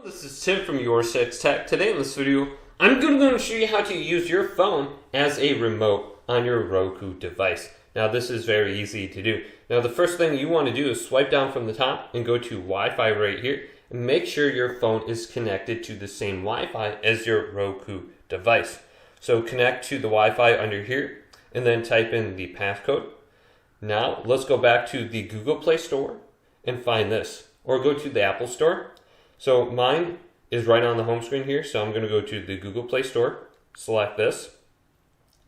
This is Tim from YourSixTech. Today in this video, I'm going to show you how to use your phone as a remote on your Roku device. Now this is very easy to do. Now the first thing you want to do is swipe down from the top and go to Wi-Fi right here. And make sure your phone is connected to the same Wi-Fi as your Roku device. So connect to the Wi-Fi under here and then type in the passcode. Now let's go back to the Google Play Store and find this, or go to the Apple Store. So mine is right on the home screen here, so I'm going to go to the Google Play Store, select this,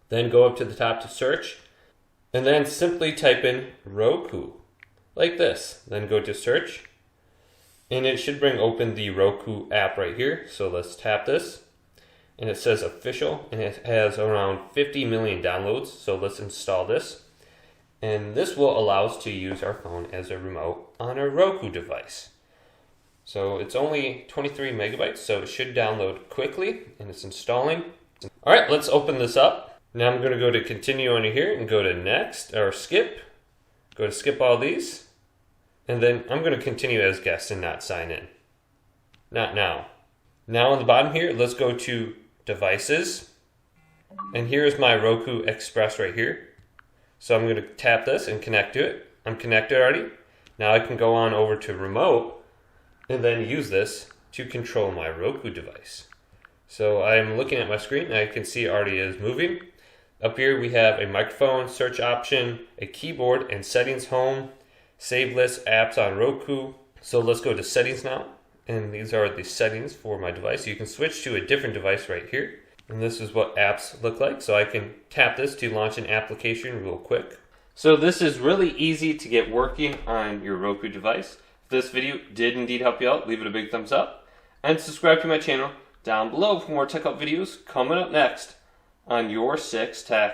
then go up to the top to search, and then simply type in Roku, like this. Then go to search, and it should bring open the Roku app right here. So let's tap this, and it says official, and it has around 50 million downloads, so let's install this. And this will allow us to use our phone as a remote on a Roku device. So it's only 23 megabytes, so it should download quickly, and it's installing. All right, let's open this up. Now I'm going to go to continue on here and go to next, or skip. Go to skip all these. And then I'm going to continue as guest and not sign in. Not now. Now on the bottom here, let's go to devices. And here's my Roku Express right here. So I'm going to tap this and connect to it. I'm connected already. Now I can go on over to remote and then use this to control my Roku device. So I'm looking at my screen, and I can see it already is moving. Up here we have a microphone, search option, a keyboard, and settings, home, save list, apps on Roku. So let's go to settings now, and these are the settings for my device. You can switch to a different device right here, and this is what apps look like. So I can tap this to launch an application real quick. So this is really easy to get working on your Roku device. If this video did indeed help you out, leave it a big thumbs up and subscribe to my channel down below for more tech help videos coming up next on YourSixTech.